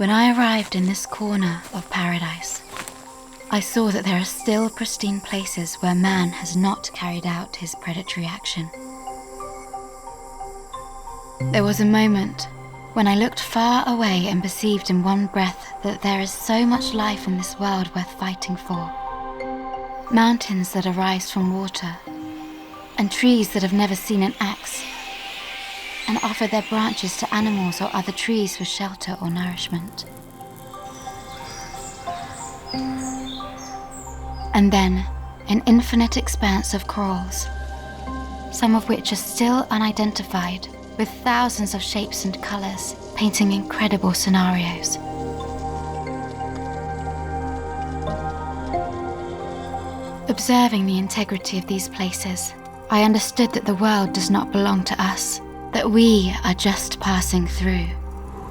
When I arrived in this corner of paradise, I saw that there are still pristine places where man has not carried out his predatory action. There was a moment when I looked far away and perceived in one breath that there is so much life in this world worth fighting for. Mountains that arise from water, and trees that have never seen an axe, and offer their branches to animals or other trees for shelter or nourishment. And then, an infinite expanse of corals, some of which are still unidentified, with thousands of shapes and colors, painting incredible scenarios. Observing the integrity of these places, I understood that the world does not belong to us, that we are just passing through,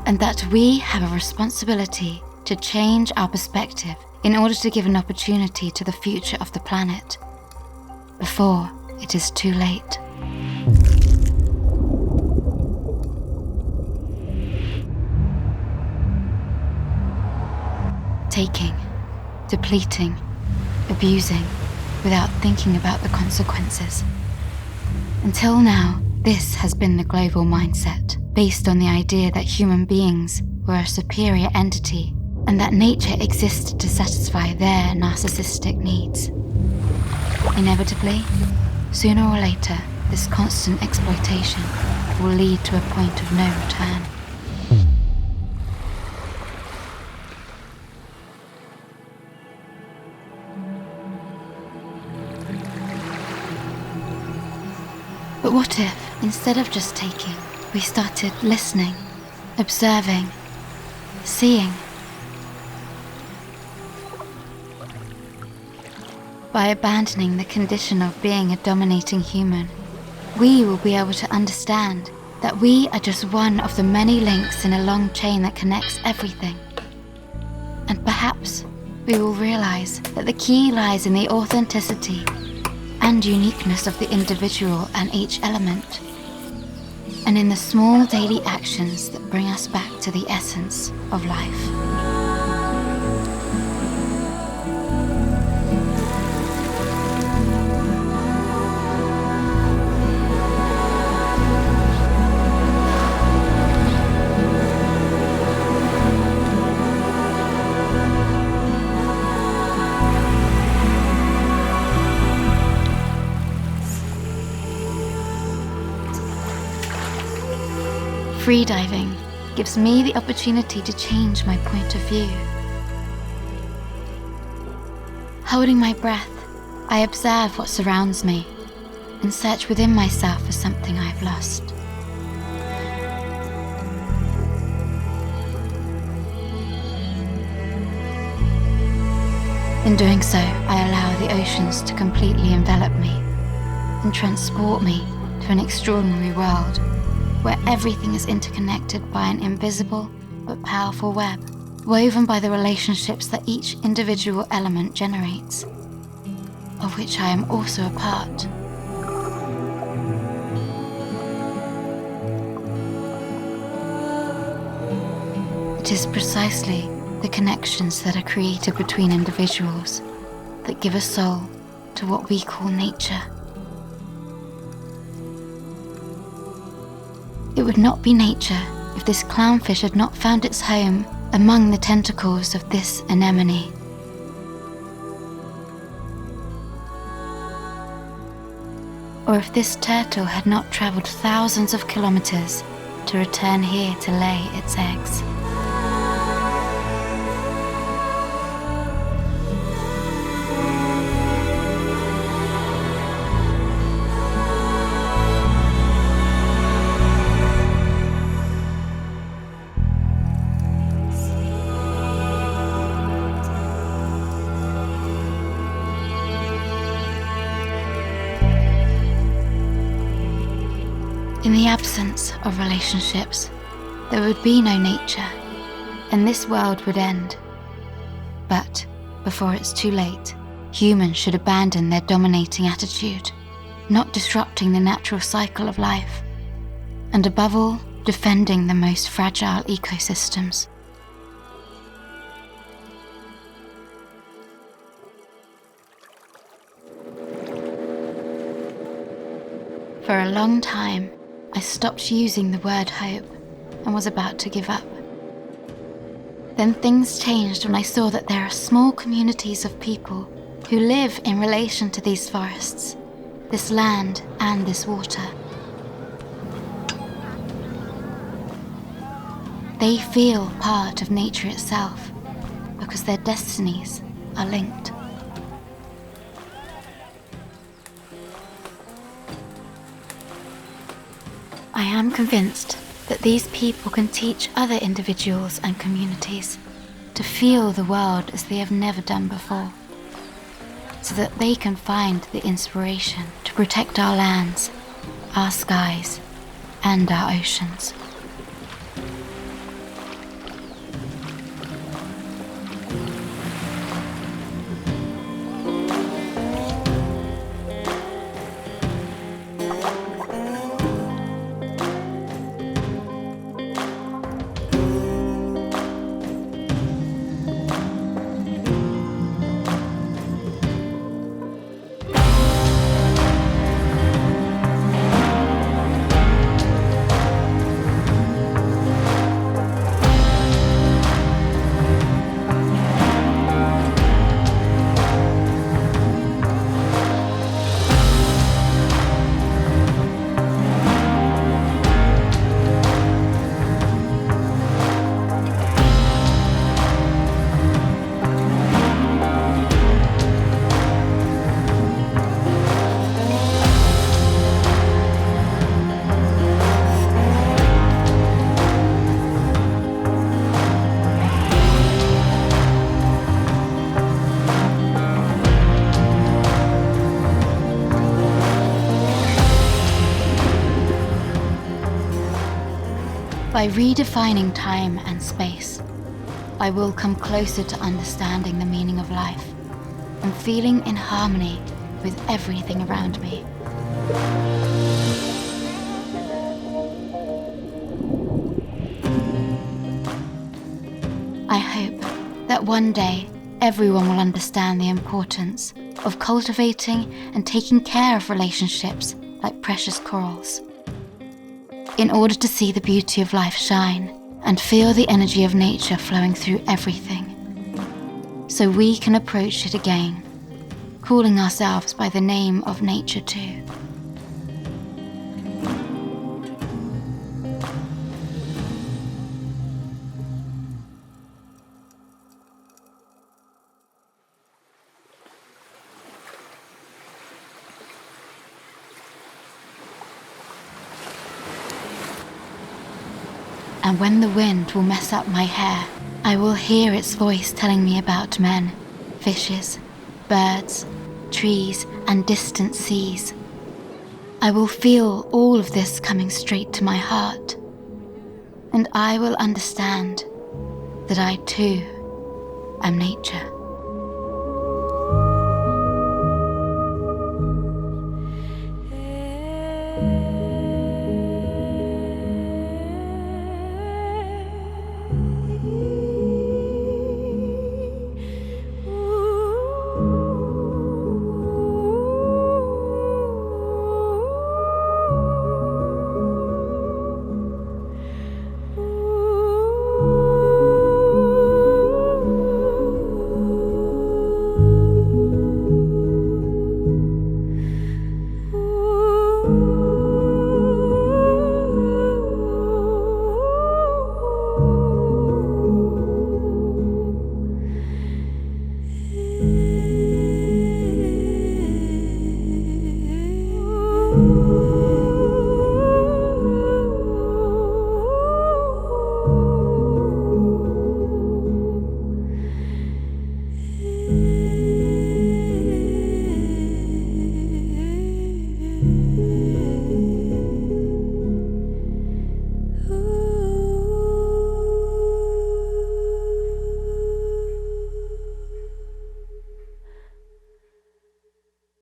and that we have a responsibility to change our perspective in order to give an opportunity to the future of the planet, before it is too late. Taking, depleting, abusing, without thinking about the consequences. Until now, this has been the global mindset, based on the idea that human beings were a superior entity and that nature existed to satisfy their narcissistic needs. Inevitably, sooner or later, this constant exploitation will lead to a point of no return. But what if, instead of just taking, we started listening, observing, seeing? By abandoning the condition of being a dominating human, we will be able to understand that we are just one of the many links in a long chain that connects everything. And perhaps we will realize that the key lies in the authenticity and uniqueness of the individual and each element, and in the small daily actions that bring us back to the essence of life. Freediving gives me the opportunity to change my point of view. Holding my breath, I observe what surrounds me and search within myself for something I've lost. In doing so, I allow the oceans to completely envelop me and transport me to an extraordinary world where everything is interconnected by an invisible but powerful web, woven by the relationships that each individual element generates, of which I am also a part. It is precisely the connections that are created between individuals that give a soul to what we call nature. It would not be nature if this clownfish had not found its home among the tentacles of this anemone. Or if this turtle had not traveled thousands of kilometers to return here to lay its eggs. In the absence of relationships, there would be no nature, and this world would end. But before it's too late, humans should abandon their dominating attitude, not disrupting the natural cycle of life, and above all, defending the most fragile ecosystems. For a long time, I stopped using the word hope and was about to give up. Then things changed when I saw that there are small communities of people who live in relation to these forests, this land and this water. They feel part of nature itself because their destinies are linked. I am convinced that these people can teach other individuals and communities to feel the world as they have never done before, so that they can find the inspiration to protect our lands, our skies, and our oceans. By redefining time and space, I will come closer to understanding the meaning of life and feeling in harmony with everything around me. I hope that one day everyone will understand the importance of cultivating and taking care of relationships like precious corals, in order to see the beauty of life shine and feel the energy of nature flowing through everything, so we can approach it again, calling ourselves by the name of nature too. And when the wind will mess up my hair, I will hear its voice telling me about men, fishes, birds, trees, and distant seas. I will feel all of this coming straight to my heart, and I will understand that I too am nature.